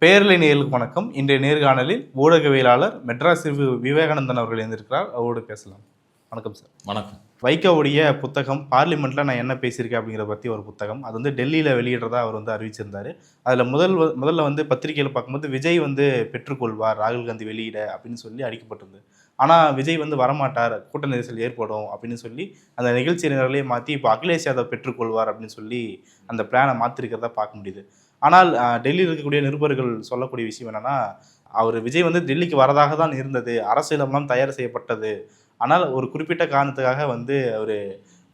பேரலை நேயர்களுக்கு வணக்கம். இன்றைய நேர்காணலில் ஊடகவியலாளர் மெட்ராஸ் விவேகானந்தன் அவர்கள் இருந்திருக்கிறார். அவரோடு பேசலாம். வணக்கம் சார். வணக்கம். வைகோவுடைய புத்தகம் பார்லிமெண்ட்டில் நான் என்ன பேசியிருக்கேன் அப்படிங்கிற பற்றி ஒரு புத்தகம். அது வந்து டெல்லியில் வெளியிடுறதா அவர் வந்து அறிவிச்சிருந்தார். அதில் முதல்ல வந்து பத்திரிகையில் பார்க்கும்போது விஜய் வந்து பெற்றுக்கொள்வார் ராகுல் காந்தி வெளியிட அப்படின்னு சொல்லி அடிக்கப்பட்டிருந்தது. ஆனால் விஜய் வந்து வரமாட்டார், கூட்ட நெரிசல் ஏற்படும் அப்படின்னு சொல்லி அந்த நிகழ்ச்சி நிரலையே மாற்றி இப்போ அகிலேஷ் யாதவ் பெற்றுக்கொள்வார் அப்படின்னு சொல்லி அந்த பிளானை மாற்றிருக்கிறதா பார்க்க முடியுது. ஆனால் டெல்லியில் இருக்கக்கூடிய நிருபர்கள் சொல்லக்கூடிய விஷயம் என்னென்னா, அவர் விஜய் வந்து டெல்லிக்கு வரதாக தான் இருந்தது, அரசியலெல்லாம் தயார் செய்யப்பட்டது, ஆனால் ஒரு குறிப்பிட்ட காரணத்துக்காக வந்து அவர்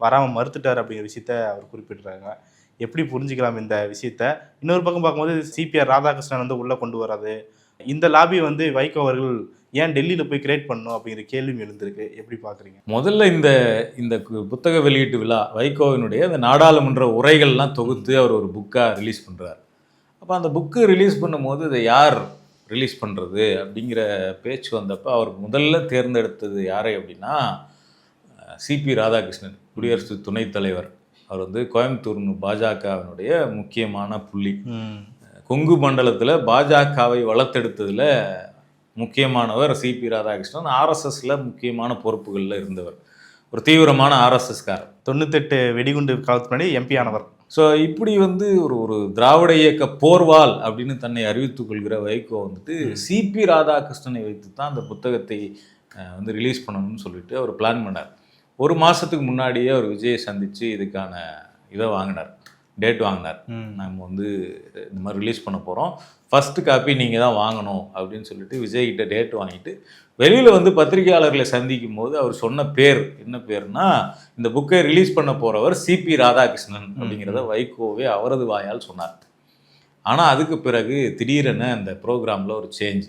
வராமல் மறுத்துட்டார் அப்படிங்கிற விஷயத்த அவர் குறிப்பிட்றாங்க. எப்படி புரிஞ்சுக்கலாம் இந்த விஷயத்த? இன்னொரு பக்கம் பார்க்கும்போது சிபிஆர் ராதாகிருஷ்ணன் வந்து உள்ளே கொண்டு வராது, இந்த லாபி வந்து வைகோ அவர்கள் ஏன் டெல்லியில் போய் கிரியேட் பண்ணணும் அப்படிங்கிற கேள்வியும் எழுந்திருக்கு. எப்படி பார்க்குறீங்க? முதல்ல இந்த புத்தக வெளியீட்டு விழா வைகோவினுடைய அந்த நாடாளுமன்ற உரைகள்லாம் தொகுத்து அவர் ஒரு புக்காக ரிலீஸ் பண்ணுறார். அப்போ அந்த புக்கு ரிலீஸ் பண்ணும்போது இதை யார் ரிலீஸ் பண்ணுறது அப்படிங்கிற பேச்சு வந்தப்போ அவர் முதல்ல தேர்ந்தெடுத்தது யாரை அப்படின்னா சிபி ராதாகிருஷ்ணன், குடியரசு துணைத் தலைவர். அவர் வந்து கோயம்புத்தூர் பாஜகவினுடைய முக்கியமான புள்ளி. கொங்கு மண்டலத்தில் பாஜகவை வளர்த்தெடுத்ததில் முக்கியமானவர் சிபி ராதாகிருஷ்ணன். ஆர்எஸ்எஸில் முக்கியமான பொறுப்புகளில் இருந்தவர், ஒரு தீவிரமான ஆர்எஸ்எஸ்காரர். 98 வெடிகுண்டு காலத்துக்கு முன்னாடி எம்பி ஆனவர். ஸோ இப்படி வந்து ஒரு திராவிட இயக்க போர்வால் அப்படின்னு தன்னை அறிவித்துக் கொள்கிற வைகோ வந்துட்டு சிபி ராதாகிருஷ்ணனை வைத்து தான் அந்த புத்தகத்தை வந்து ரிலீஸ் பண்ணணும்னு சொல்லிட்டு அவர் பிளான் பண்ணார். ஒரு மாதத்துக்கு முன்னாடியே அவர் விஜயை சந்தித்து இதுக்கான இதை வாங்கினார், டேட் வாங்கினார். நம்ம வந்து இந்த மாதிரி ரிலீஸ் பண்ண போகிறோம், ஃபஸ்ட்டு காப்பி நீங்கள் தான் வாங்கணும் அப்படின்னு சொல்லிட்டு விஜய்கிட்ட டேட் வாங்கிட்டு வெளியில் வந்து பத்திரிகையாளர்களை சந்திக்கும் போது அவர் சொன்ன பேர் என்ன பேர்னா, இந்த புக்கை ரிலீஸ் பண்ண போகிறவர் சிபி ராதாகிருஷ்ணன் அப்படிங்கிறத வைகோவே அவரது வாயால் சொன்னார். ஆனால் அதுக்கு பிறகு திடீரென அந்த ப்ரோக்ராமில் ஒரு சேஞ்ச்.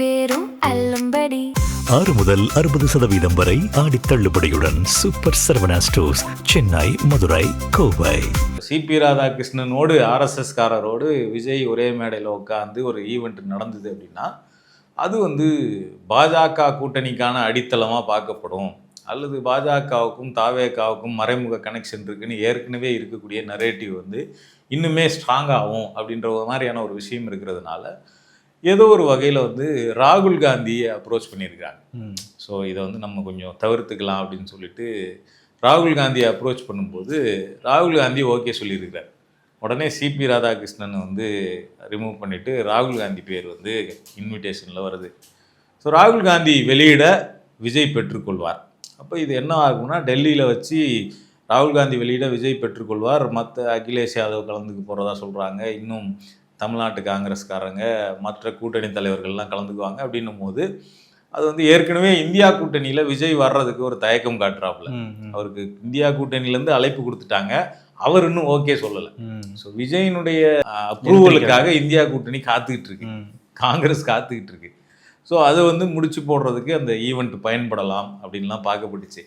பேரும் 6 முதல் 60% வரை ஆடி தள்ளுபடியுடன் super Saravana stores, Chennai, Madurai, Kovai. CP ராதாகிருஷ்ணனோடு ஆர்எஸ்எஸ் காரரோடு விஜய் ஒரே மேடையில் உட்காந்து ஒரு ஈவெண்ட் நடந்தது அப்படின்னா அது வந்து பாஜக கூட்டணிக்கான அடித்தளமாக பார்க்கப்படும், அல்லது பாஜகவுக்கும் தாவேகாவுக்கும் மறைமுக கனெக்ஷன் இருக்குன்னு ஏற்கனவே இருக்கக்கூடிய நரேட்டிவ் வந்து இன்னுமே ஸ்ட்ராங் ஆகும் அப்படின்ற ஒரு மாதிரியான ஒரு விஷயம் இருக்கிறதுனால ஏதோ ஒரு வகையில் வந்து ராகுல் காந்தியை அப்ரோச் பண்ணியிருக்காங்க. ஸோ இதை வந்து நம்ம கொஞ்சம் தவிர்த்துக்கலாம் அப்படின்னு சொல்லிட்டு ராகுல் காந்தியை அப்ரோச் பண்ணும்போது ராகுல் காந்தி ஓகே சொல்லியிருக்கிறார். உடனே சிபி ராதாகிருஷ்ணன் வந்து ரிமூவ் பண்ணிவிட்டு ராகுல் காந்தி பேர் வந்து இன்விடேஷனில் வருது. ஸோ ராகுல் காந்தி வெளியிட விஜய் பெற்றுக்கொள்வார். அப்போ இது என்ன ஆகும்னா, டெல்லியில் வச்சு ராகுல் காந்தி வெளியிட விஜய் பெற்றுக்கொள்வார், மற்ற அகிலேஷ் யாதவ் கலந்துக்கு போகிறதா சொல்கிறாங்க, இன்னும் தமிழ்நாட்டு காங்கிரஸ்காரங்க மற்ற கூட்டணி தலைவர்கள்லாம் கலந்துக்குவாங்க. அப்படின்னும் போது அது வந்து ஏற்கனவே இந்தியா கூட்டணியில் விஜய் வர்றதுக்கு ஒரு தயக்கம் காட்டுறாப்புல. அவருக்கு இந்தியா கூட்டணியிலேருந்து அழைப்பு கொடுத்துட்டாங்க, அவர் இன்னும் ஓகே சொல்லலை. ஸோ விஜயினுடைய அப்ரூவலுக்காக இந்தியா கூட்டணி காத்துக்கிட்டு இருக்கு, காங்கிரஸ் காத்துக்கிட்டு இருக்கு. ஸோ அதை வந்து முடிச்சு போடுறதுக்கு அந்த ஈவெண்ட் பயன்படலாம் அப்படின்லாம் பார்க்கப்பட்டுச்சு.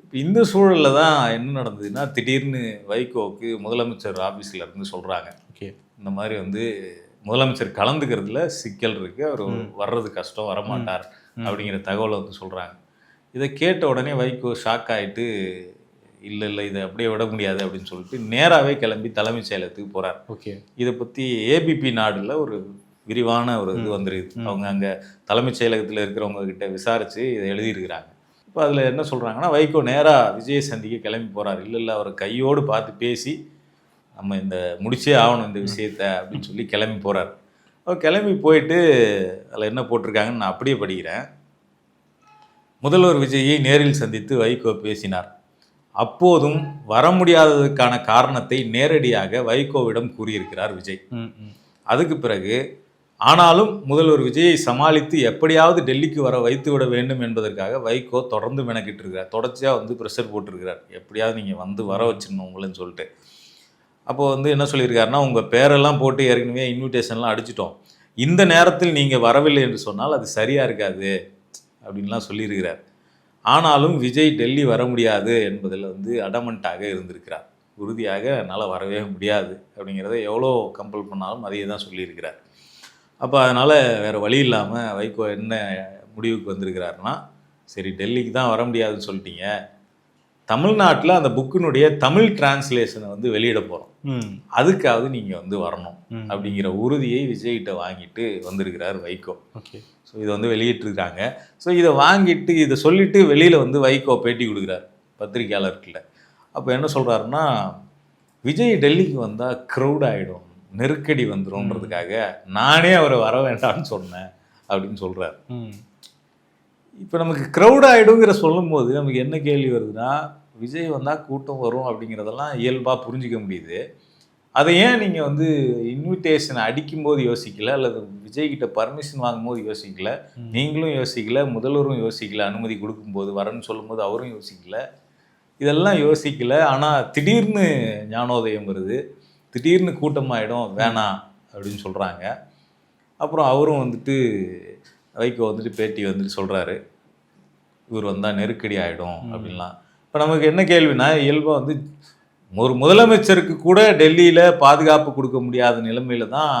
இப்போ இந்த சூழலில் தான் என்ன நடந்ததுன்னா, திடீர்னு வைகோவுக்கு முதலமைச்சர் ஆஃபீஸில் இருந்து சொல்கிறாங்க, ஓகே இந்த மாதிரி வந்து முதலமைச்சர் கலந்துக்கிறதுல சிக்கல் இருக்குது, அவர் வர்றது கஷ்டம், வரமாட்டார் அப்படிங்கிற தகவலை வந்து சொல்கிறாங்க. இதை கேட்ட உடனே வைகோ ஷாக் ஆகிட்டு, இல்லை இதை அப்படியே விட முடியாது அப்படின்னு சொல்லிட்டு நேராகவே கிளம்பி தலைமைச் செயலகத்துக்கு போகிறார். ஓகே, இதை பற்றி ஏபிபி நாடில் ஒரு விரிவான ஒரு இது வந்துருக்குது. அவங்க அங்கே தலைமைச் செயலகத்தில் இருக்கிறவங்க கிட்ட விசாரித்து இதை எழுதியிருக்கிறாங்க. இப்போ அதில் என்ன சொல்கிறாங்கன்னா, வைகோ நேராக விஜயை சந்திக்க கிளம்பி போகிறார். இல்லை அவரை கையோடு பார்த்து பேசி நம்ம இந்த முடிச்சே ஆகணும் இந்த விஷயத்தை அப்படின்னு சொல்லி கிளம்பி போகிறார். அவர் கிளம்பி போயிட்டு அதில் என்ன போட்டிருக்காங்கன்னு நான் அப்படியே படிக்கிறேன். முதல்வர் விஜயை நேரில் சந்தித்து வைகோ பேசினார். அப்போதும் வர முடியாததுக்கான காரணத்தை நேரடியாக வைகோவிடம் கூறியிருக்கிறார் விஜய். அதுக்கு பிறகு ஆனாலும் முதல்வர் விஜயை சமாளித்து எப்படியாவது டெல்லிக்கு வர வைத்து விட வேண்டும் என்பதற்காக வைகோ தொடர்ந்து மெனக்கிட்டு இருக்கிறார். தொடர்ச்சியாக வந்து ப்ரெஷர் போட்டிருக்கிறார், எப்படியாவது நீங்கள் வந்து வர வச்சிடணும் உங்களுன்னு சொல்லிட்டு. அப்போது வந்து என்ன சொல்லியிருக்காருன்னா, உங்கள் பேரெல்லாம் போட்டு ஏற்கனவே இன்விடேஷன்லாம் அடிச்சிட்டோம், இந்த நேரத்தில் நீங்கள் வரவில்லை என்று சொன்னால் அது சரியாக இருக்காது அப்படின்லாம் சொல்லியிருக்கிறார். ஆனாலும் விஜய் டெல்லி வர முடியாது என்பதில் வந்து அடமண்ட்டாக இருந்திருக்கிறார். உறுதியாக என்னால் வரவே முடியாது அப்படிங்கிறத எவ்வளோ கம்பல் பண்ணாலும் அதையே தான் சொல்லியிருக்கிறார். அப்போ அதனால் வேறு வழி இல்லாமல் வைகோ என்ன முடிவுக்கு வந்திருக்கிறாருன்னா, சரி டெல்லிக்கு தான் வர முடியாதுன்னு சொல்லிட்டீங்க, தமிழ்நாட்டில் அந்த புக்கினுடைய தமிழ் டிரான்ஸ்லேஷனை வந்து வெளியிட போகிறோம், ம் அதுக்காவது நீங்கள் வந்து வரணும் ம். அப்படிங்கிற உறுதியை விஜய்கிட்ட வாங்கிட்டு வந்திருக்கிறார் வைகோ. ஓகே. ஸோ இதை வந்து வெளியிட்டிருக்காங்க. ஸோ இதை வாங்கிட்டு இதை சொல்லிட்டு வெளியில் வந்து வைகோ பேட்டி கொடுக்குறார் பத்திரிகையாளர்கிட்ட. அப்போ என்ன சொல்கிறாருன்னா, விஜய் டெல்லிக்கு வந்தால் க்ரௌட் ஆகிடும், நெருக்கடி வந்துடும்ன்றதுக்காக நானே அவரை வர வேண்டாம்னு சொன்னேன் அப்படின்னு சொல்கிறார். ம் இப்போ நமக்கு க்ரௌட் ஆகிடுங்கிற சொல்லும் போது நமக்கு என்ன கேள்வி வருதுன்னா, விஜய் வந்தால் கூட்டம் வரும் அப்படிங்கிறதெல்லாம் இயல்பாக புரிஞ்சிக்க முடியுது. அதை ஏன் நீங்கள் வந்து இன்விடேஷனை அடிக்கும்போது யோசிக்கல, அல்லது விஜய்கிட்ட பர்மிஷன் வாங்கும்போது யோசிக்கல, நீங்களும் யோசிக்கல, முதல்வரும் யோசிக்கல, அனுமதி கொடுக்கும்போது வரேன்னு சொல்லும்போது அவரும் யோசிக்கல, இதெல்லாம் யோசிக்கல. ஆனால் திடீர்னு ஞானோதயம் வருது, திடீர்னு கூட்டமாயிடும் வேணாம் அப்படின்னு சொல்கிறாங்க. அப்புறம் அவரும் வந்துட்டு வைகோ வந்துட்டு பேட்டி வந்துட்டு சொல்கிறாரு, இவர் வந்தால் நெருக்கடி ஆகிடும் அப்படின்லாம். இப்போ நமக்கு என்ன கேள்வினா, இயல்பாக வந்து ஒரு முதலமைச்சருக்கு கூட டெல்லியில் பாதுகாப்பு கொடுக்க முடியாத நிலைமையில தான்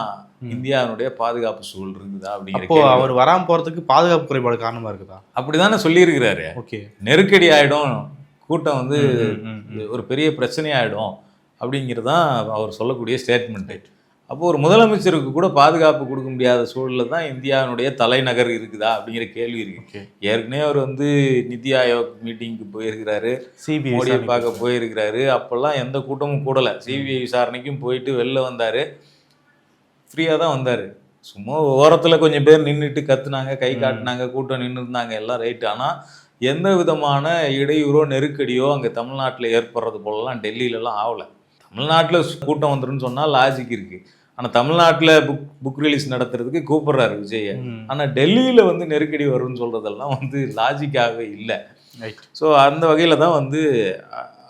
இந்தியாவுடைய பாதுகாப்பு சூழல் இருக்குதா அப்படிங்கிற அப்போ அவர் வராமல் போகிறதுக்கு பாதுகாப்பு குறைபாடு காரணமாக இருக்குதா? அப்படி தானே சொல்லியிருக்கிறாரு. ஓகே. நெருக்கடி ஆகிடும், கூட்டம் வந்து ம். ஒரு பெரிய பிரச்சனையாயிடும் அப்படிங்கிறது தான் அவர் சொல்லக்கூடிய ஸ்டேட்மெண்ட்டு. அப்போது ஒரு முதலமைச்சருக்கு கூட பாதுகாப்பு கொடுக்க முடியாத சூழலில் தான் இந்தியாவுடைய தலைநகர் இருக்குதா அப்படிங்கிற கேள்வி இருக்குது. ஏற்கனவே அவர் வந்து நிதி ஆயோக் மீட்டிங்க்கு போயிருக்கிறாரு, மோடியை பார்க்க போயிருக்கிறாரு. அப்போல்லாம் எந்த கூட்டமும் கூடலை. சிபிஐ விசாரணைக்கும் போயிட்டு வெளில வந்தார், ஃப்ரீயாக தான் வந்தார். சும்மா ஓரத்தில் கொஞ்சம் பேர் நின்றுட்டு கத்துனாங்க, கை காட்டினாங்க, கூட்டம் நின்று இருந்தாங்க, எல்லாம் ரைட்டு. ஆனால் எந்த விதமான இடையூறோ நெருக்கடியோ அங்கே தமிழ்நாட்டில் ஏற்படுறது போலலாம் டெல்லியிலலாம் ஆகலை. தமிழ்நாட்டில் கூட்டம் வந்துருன்னு சொன்னால் லாஜிக் இருக்குது. ஆனால் தமிழ்நாட்டில் புக் ரிலீஸ் நடத்துறதுக்கு கூப்பிட்றாரு விஜயை. ஆனால் டெல்லியில் வந்து நெருக்கடி வரும்னு சொல்கிறதெல்லாம் வந்து லாஜிக்காகவே இல்லை. ஸோ அந்த வகையில் தான் வந்து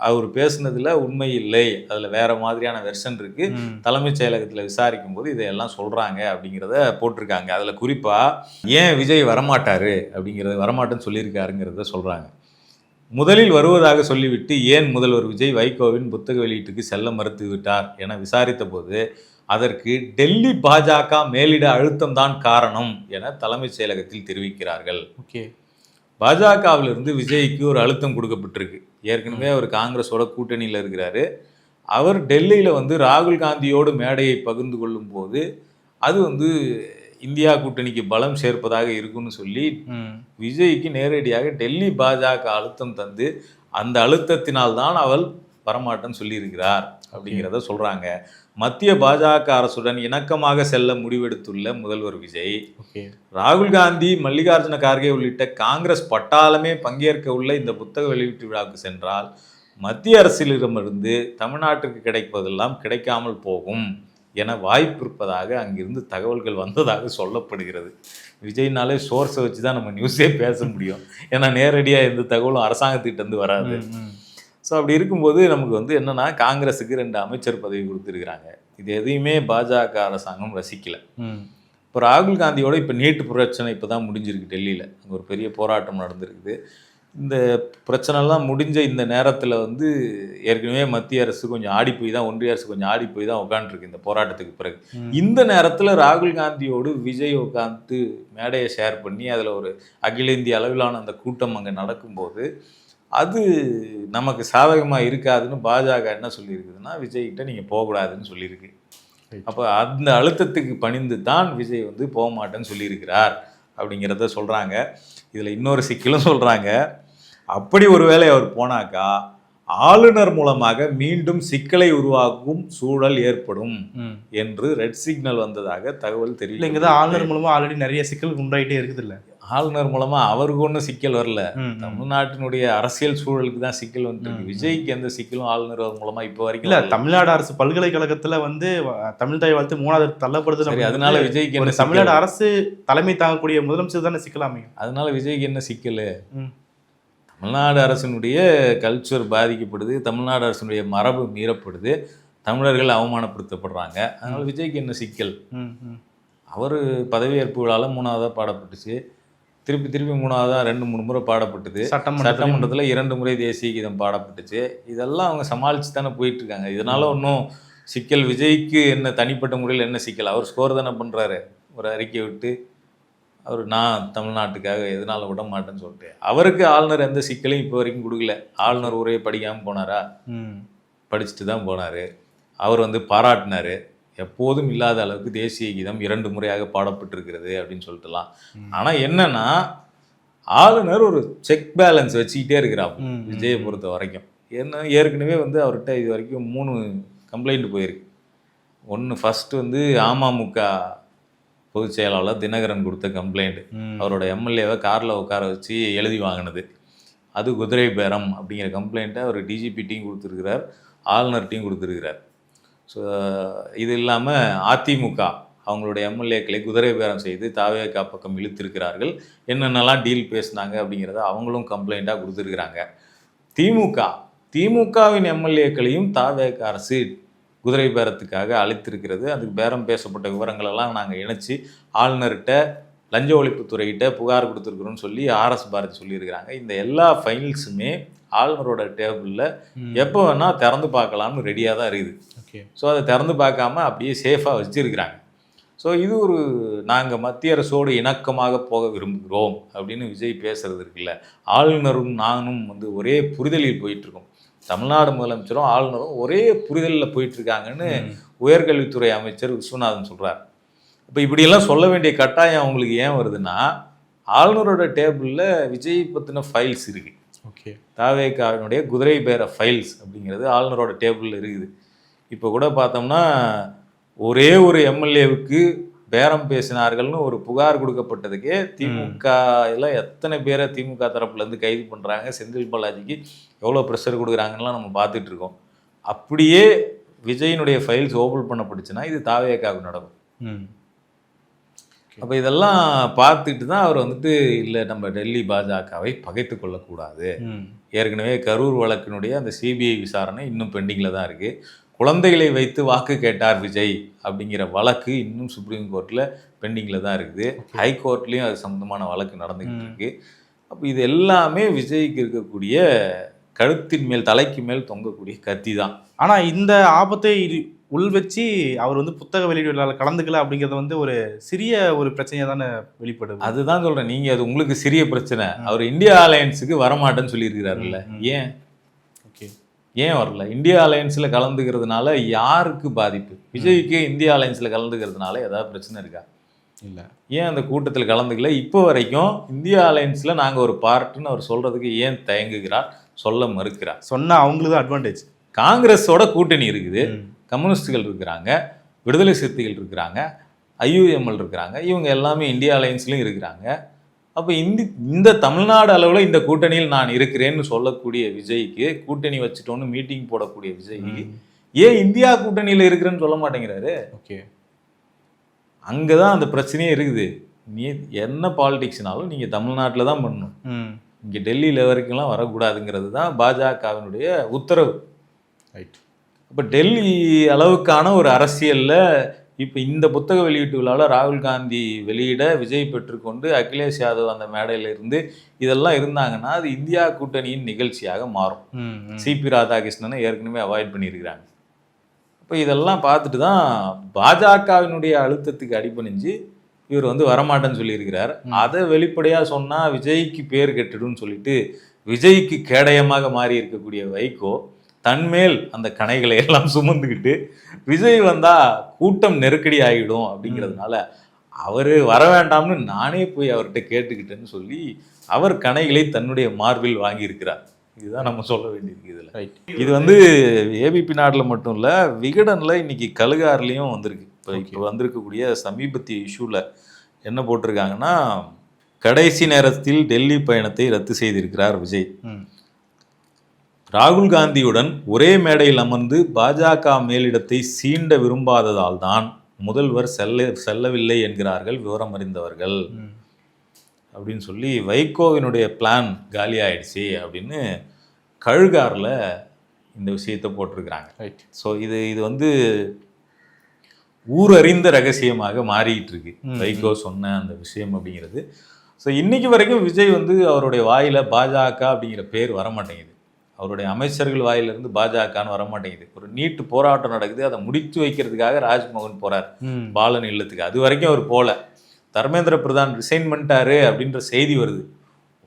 அவர் பேசுனதில் உண்மை இல்லை, அதில் வேறு மாதிரியான வெர்ஷன் இருக்குது. தலைமைச் செயலகத்தில் விசாரிக்கும் போது இதையெல்லாம் சொல்கிறாங்க அப்படிங்கிறத போட்டிருக்காங்க. அதில் குறிப்பாக ஏன் விஜய் வரமாட்டார் அப்படிங்கிறத, வரமாட்டேன்னு சொல்லியிருக்காருங்கிறத சொல்கிறாங்க. முதலில் வருவதாக சொல்லிவிட்டு ஏன் முதல்வர் விஜய் வைகோவின் புத்தக வெளியீட்டுக்கு செல்ல மறுத்து விட்டார் என விசாரித்த போது அதற்கு டெல்லி பாஜக மேலிட அழுத்தம் தான் காரணம் என தலைமைச் செயலகத்தில் தெரிவிக்கிறார்கள். ஓகே. பாஜகவிலிருந்து விஜய்க்கு ஒரு அழுத்தம் கொடுக்கப்பட்டிருக்கு. ஏற்கனவே அவர் காங்கிரஸோட கூட்டணியில் இருக்கிறாரு. அவர் டெல்லியில் வந்து ராகுல் காந்தியோடு மேடையை பகிர்ந்து கொள்ளும் போது அது வந்து இந்தியா கூட்டணிக்கு பலம் சேர்ப்பதாக இருக்குன்னு சொல்லி விஜய்க்கு நேரடியாக டெல்லி பாஜக அழுத்தம் தந்து அந்த அழுத்தத்தினால்தான் அவள் வரமாட்டேன்னு சொல்லியிருக்கிறார் அப்படிங்கிறத சொல்கிறாங்க. மத்திய பாஜக அரசுடன் இணக்கமாக செல்ல முடிவெடுத்துள்ள முதல்வர் விஜய் ராகுல் காந்தி, மல்லிகார்ஜுன கார்கே உள்ளிட்ட காங்கிரஸ் பட்டாளமே பங்கேற்க உள்ள இந்த புத்தக வெளியீட்டு விழாவுக்கு சென்றால் மத்திய அரசிடமிருந்து தமிழ்நாட்டிற்கு கிடைப்பதெல்லாம் கிடைக்காமல் போகும் என வாய்ப்பு இருப்பதாக அங்கிருந்து தகவல்கள் வந்ததாக சொல்லப்படுகிறது. விஜய்னாலே சோர்ஸை வச்சு தான் நம்ம நியூஸே பேச முடியும். ஏன்னா நேரடியாக எந்த தகவலும் அரசாங்கத்திட்டேருந்து வராது. ஸோ அப்படி இருக்கும்போது நமக்கு வந்து என்னென்னா, காங்கிரஸுக்கு 2 அமைச்சர் பதவி கொடுத்துருக்குறாங்க. இது எதையுமே பாஜக அரசாங்கம் ரசிக்கலை. இப்போ ராகுல் காந்தியோட இப்போ நீட் பிரச்சனை இப்போ தான் முடிஞ்சிருக்கு. டெல்லியில் அங்கே ஒரு பெரிய போராட்டம் நடந்திருக்குது. இந்த பிரச்சனைலாம் முடிஞ்ச இந்த நேரத்தில் வந்து ஏற்கனவே மத்திய அரசு கொஞ்சம் ஆடி போய் தான், ஒன்றிய அரசு கொஞ்சம் ஆடி போய் தான் உட்காந்துருக்கு இந்த போராட்டத்துக்கு பிறகு. இந்த நேரத்தில் ராகுல் காந்தியோடு விஜய் உட்காந்து மேடையை ஷேர் பண்ணி அதில் ஒரு அகில இந்திய அளவிலான அந்த கூட்டம் அங்கே நடக்கும்போது அது நமக்கு சாதகமாக இருக்காதுன்னு பாஜக என்ன சொல்லியிருக்குதுன்னா, விஜய்கிட்ட நீங்கள் போகக்கூடாதுன்னு சொல்லியிருக்கு. அப்போ அந்த அழுத்தத்துக்கு பணிந்து தான் விஜய் வந்து போக மாட்டேன்னு சொல்லியிருக்கிறார் அப்படிங்கிறத சொல்கிறாங்க. இதில் இன்னொரு சிக்கலும் சொல்கிறாங்க. அப்படி ஒருவேளை அவர் போனாக்கா ஆளுநர் மூலமாக மீண்டும் சிக்கலை உருவாக்கும் சூழல் ஏற்படும் என்று ரெட் சிக்னல் வந்ததாக தகவல் தெரியும். இங்கே தான் ஆளுநர் மூலமாக ஆல்ரெடி நிறைய சிக்கல் உண்டாயிட்டே இருக்குது. இல்லை, ஆளுநர் மூலமாக அவருக்கு ஒன்றும் சிக்கல் வரல, தமிழ்நாட்டினுடைய அரசியல் சூழலுக்கு தான் சிக்கல் வந்துருக்கு. விஜய்க்கு எந்த சிக்கலும் ஆளுநர் மூலமாக இப்போ வரைக்கும் இல்லை. தமிழ்நாடு அரசு பல்கலைக்கழகத்தில் வந்து தமிழ் தாய் வாழ்த்து 3வது தள்ளப்படுது. அதனால விஜய்க்கு என்ன, தமிழ்நாடு அரசு தலைமை தாங்கக்கூடிய முதலமைச்சர் தானே சிக்கல் அமையும். அதனால விஜய்க்கு என்ன சிக்கல்? தமிழ்நாடு அரசினுடைய கல்ச்சர் பாதிக்கப்படுது, தமிழ்நாடு அரசினுடைய மரபு மீறப்படுது, தமிழர்கள் அவமானப்படுத்தப்படுறாங்க. அதனால விஜய்க்கு என்ன சிக்கல்? அவர் பதவியேற்பு விழாவில் 3வதாக பாடப்பட்டுச்சு, திருப்பி 3வதாக 2-3 முறை பாடப்பட்டது, சட்டமன்றத்தில் 2 முறை தேசிய கீதம் பாடப்பட்டுச்சு. இதெல்லாம் அவங்க சமாளித்து தானே போயிட்டுருக்காங்க. இதனால் ஒன்றும் சிக்கல் விஜய்க்கு என்ன தனிப்பட்ட முறையில் என்ன சிக்கல்? அவர் ஸ்கோர் தானே பண்ணுறாரு, ஒரு அறிக்கை விட்டு அவர் நான் தமிழ்நாட்டுக்காக எதனால விட மாட்டேன்னு சொல்லிட்டு அவருக்கு ஆளுநர் எந்த சிக்கலையும் இப்போ வரைக்கும் கொடுக்கல. ஆளுநர் ஊரே படிக்காமல் போனாரா? படிச்சுட்டு தான் போனார். அவர் வந்து பாராட்டினார். எப்போதும் இல்லாத அளவுக்கு தேசிய கீதம் 2 முறையாக பாடப்பட்டிருக்கிறது அப்படின்னு சொல்லிட்டுலாம். ஆனால் என்னன்னா ஆளுநர் ஒரு செக் பேலன்ஸ் வச்சுக்கிட்டே இருக்கிறார் விஜயை பொறுத்த வரைக்கும். என்ன ஏற்கனவே வந்து அவர்கிட்ட இது வரைக்கும் 3 கம்ப்ளைண்ட் போயிருக்கு. ஒன்று ஃபஸ்ட்டு வந்து அமமுக பொதுச் செயலாளர் தினகரன் கொடுத்த கம்ப்ளைண்ட், அவரோட எம்எல்ஏவை காரில் உட்கார வச்சு எழுதி வாங்கினது, அது குதிரை பேரம் அப்படிங்கிற கம்ப்ளைண்ட்டை அவர் டிஜிபிட்டையும் கொடுத்துருக்கிறார், ஆளுநர்கிட்டையும் கொடுத்துருக்கிறார். ஸோ இது இல்லாமல் அதிமுக அவங்களுடைய எம்எல்ஏக்களை குதிரை பேரம் செய்து தாவேகா பக்கம் இழுத்திருக்கிறார்கள், என்னென்னலாம் டீல் பேசினாங்க அப்படிங்கிறத அவங்களும் கம்ப்ளைண்ட்டாக கொடுத்துருக்குறாங்க. திமுகவின் எம்எல்ஏக்களையும் தாவேகா அரசு குதிரை பேரத்துக்காக அழைத்திருக்கிறது. அதுக்கு பேரம் பேசப்பட்ட விவரங்களெல்லாம் நாங்கள் இணைச்சி ஆளுநர்கிட்ட லஞ்ச ஒழிப்புத்துறைகிட்ட புகார் கொடுத்துருக்குறோன்னு சொல்லி ஆர்எஸ் பாரதி சொல்லியிருக்கிறாங்க. இந்த எல்லா ஃபைல்ஸுமே ஆளுநரோட டேபிளில் எப்போ வேணால் திறந்து பார்க்கலாம்னு ரெடியாக தான் இருக்குது. ஸோ அதை திறந்து பார்க்காம அப்படியே சேஃபாக வச்சுருக்கிறாங்க. ஸோ இது ஒரு நாங்கள் மத்திய அரசோடு இணக்கமாக போக விரும்புகிறோம் அப்படின்னு விஜய் பேசுறது இருக்குல்ல, ஆளுநரும் நானும் வந்து ஒரே புரிதலில் போயிட்டுருக்கோம். தமிழ்நாடு முதலமைச்சரும் ஆளுநரும் ஒரே புரிதலில் போயிட்டுருக்காங்கன்னு உயர்கல்வித்துறை அமைச்சர் விஸ்வநாதன் சொல்கிறார். இப்போ இப்படியெல்லாம் சொல்ல வேண்டிய கட்டாயம் அவங்களுக்கு ஏன் வருதுன்னா, ஆளுநரோட டேபிளில் விஜய் பற்றின ஃபைல்ஸ் இருக்குது. தாவேகாவினுடைய குதிரை பேர ஃபைல்ஸ் அப்படிங்கிறது ஆளுநரோட டேபிளில் இருக்குது. இப்போ கூட பார்த்தோம்னா ஒரே ஒரு எம்எல்ஏவுக்கு பேரம் பேசினார்கள்னு ஒரு புகார் கொடுக்கப்பட்டதுக்கே திமுகவில் எத்தனை பேரை திமுக தரப்புலேருந்து கைது பண்ணுறாங்க, செந்தில் பாலாஜிக்கு எவ்வளோ ப்ரெஷர் கொடுக்குறாங்கலாம் நம்ம பார்த்துட்டு இருக்கோம். அப்படியே விஜயினுடைய ஃபைல்ஸ் ஓப்பன் பண்ணப்பட்டுச்சுன்னா இது தாவேகாவுக்கு நடக்கும். அப்போ இதெல்லாம் பார்த்துட்டு தான் அவர் வந்துட்டு இல்லை நம்ம டெல்லி பாஜகவை பகைத்து கொள்ளக்கூடாது, ஏற்கனவே கரூர் வழக்கினுடைய அந்த சிபிஐ விசாரணை இன்னும் பெண்டிங்கில் தான் இருக்குது, குழந்தைகளை வைத்து வாக்கு கேட்டார் விஜய் அப்படிங்கிற வழக்கு இன்னும் சுப்ரீம் கோர்ட்டில் பெண்டிங்கில் தான் இருக்குது, ஹைகோர்ட்லேயும் அது சம்மந்தமான வழக்கு நடந்துக்கிட்டு இருக்கு. அப்போ இது எல்லாமே விஜய்க்கு இருக்கக்கூடிய கழுத்தின் மேல் தலைக்கு மேல் தொங்கக்கூடிய கத்தி தான். ஆனால் இந்த ஆபத்தை உள் வச்சு அவர் வந்து புத்தக வெளியீடு விழாவில் கலந்துக்கல அப்படிங்கிறது வந்து ஒரு சிறிய ஒரு பிரச்சனையாக தானே வெளிப்படுது. அதுதான் சொல்கிறேன், நீங்கள் அது உங்களுக்கு சிறிய பிரச்சனை. அவர் இந்தியா அலையன்ஸுக்கு வரமாட்டேன்னு சொல்லியிருக்கிறாருல்ல, ஏன் வரல? இந்தியா அலையன்ஸில் கலந்துக்கிறதுனால யாருக்கு பாதிப்பு? விஜய்க்கு இந்தியா அலையன்ஸில் கலந்துக்கிறதுனால ஏதாவது பிரச்சனை இருக்கா? இல்லை. ஏன் அந்த கூட்டத்தில் கலந்துக்கல? இப்போ வரைக்கும் இந்தியா அலையன்ஸில் நாங்கள் ஒரு பார்ட்டுன்னு அவர் சொல்கிறதுக்கு ஏன் தயங்குகிறார், சொல்ல மறுக்கிறார்? சொன்னால் அவங்களுக்கு தான் அட்வான்டேஜ். காங்கிரஸோட கூட்டணி இருக்குது, கம்யூனிஸ்டுகள் இருக்கிறாங்க, விடுதலை சிறுத்தைகள் இருக்கிறாங்க, ஐயுஎம்எல் இருக்கிறாங்க, இவங்க எல்லாமே இந்தியா அலையன்ஸ்லையும் இருக்கிறாங்க. அப்போ இந்த தமிழ்நாடு அளவில் இந்த கூட்டணியில் நான் இருக்கிறேன்னு சொல்லக்கூடிய விஜய்க்கு, கூட்டணி வச்சுட்டோன்னு மீட்டிங் போடக்கூடிய விஜய்க்கு ஏன் இந்தியா கூட்டணியில் இருக்கிறேன்னு சொல்ல மாட்டேங்கிறாரு? அங்கே தான் அந்த பிரச்சனையே இருக்குது. நீ என்ன பாலிடிக்ஸ்னாலும் நீங்கள் தமிழ்நாட்டில் தான் பண்ணணும், இங்கே டெல்லியில் வரைக்கும்லாம் வரக்கூடாதுங்கிறது தான் பாஜகவினுடைய உத்தரவு. ரைட். இப்போ டெல்லி அளவுக்கான ஒரு அரசியலில் இப்போ இந்த புத்தக வெளியீட்டு விழாவில் ராகுல் காந்தி வெளியிட விஜய் பெற்றுக்கொண்டு அகிலேஷ் யாதவ் அந்த மேடையில் இருந்து இதெல்லாம் இருந்தாங்கன்னா அது இந்தியா கூட்டணியின் நிகழ்ச்சியாக மாறும். சிபி ராதாகிருஷ்ணனை ஏற்கனவே அவாய்ட் பண்ணியிருக்கிறாங்க. இப்போ இதெல்லாம் பார்த்துட்டு தான் பாஜகவினுடைய அழுத்தத்துக்கு அடிபணிஞ்சு இவர் வந்து வரமாட்டேன்னு சொல்லியிருக்கிறார். அதை வெளிப்படையாக சொன்னால் விஜய்க்கு பேர் கெட்டுடுன்னு சொல்லிட்டு விஜய்க்கு கேடயமாக மாறி இருக்கக்கூடிய வைகோ தன்மேல் அந்த கணைகளை எல்லாம் சுமந்துக்கிட்டு விஜய் வந்தால் கூட்டம் நெருக்கடி ஆகிடும் அப்படிங்கிறதுனால அவர் வர வேண்டாம்னு நானே போய் அவர்கிட்ட கேட்டுக்கிட்டேன்னு சொல்லி அவர் கணைகளை தன்னுடைய மார்பில் வாங்கியிருக்கிறார். இதுதான் நம்ம சொல்ல வேண்டியிருக்கு இதில். ரைட். இது வந்து ஏபிபி நாட்டில் மட்டும் இல்லை, விகடனில் இன்னைக்கு கழுகார்லேயும் வந்திருக்கு. இப்போ வந்திருக்கக்கூடிய சமீபத்திய இஷ்யூவில் என்ன போட்டிருக்காங்கன்னா, கடைசி நேரத்தில் டெல்லி பயணத்தை ரத்து செய்திருக்கிறார் விஜய். ராகுல் காந்தியுடன் ஒரே மேடையில் அமர்ந்து பாஜக மேலிடத்தை சீண்ட விரும்பாததால் தான் முதல்வர் செல்லவில்லை என்கிறார்கள் விவரம் அறிந்தவர்கள் அப்படின்னு சொல்லி வைகோவினுடைய பிளான் காலி ஆயிடுச்சு அப்படின்னு கழுகாரில் இந்த விஷயத்தை போட்டிருக்கிறாங்க. ரைட். ஸோ இது வந்து ஊரறிந்த ரகசியமாக மாறிக்கிட்டு இருக்கு வைகோ சொன்ன அந்த விஷயம் அப்படிங்கிறது. ஸோ இன்னைக்கு வரைக்கும் விஜய் வந்து அவருடைய வாயில பாஜக அப்படிங்கிற பேர் வரமாட்டேங்குது, அவருடைய அமைச்சர்கள் வாயிலிருந்து பாஜகன்னு வரமாட்டேங்குது. ஒரு நீட்டு போராட்டம் நடக்குது, அதை முடித்து வைக்கிறதுக்காக ராஜ்மோகன் போறார் பாலன் இல்லத்துக்கு, அது வரைக்கும் அவர் போல. தர்மேந்திர பிரதான் ரிசைன் பண்ணிட்டாரு அப்படின்ற செய்தி வருது.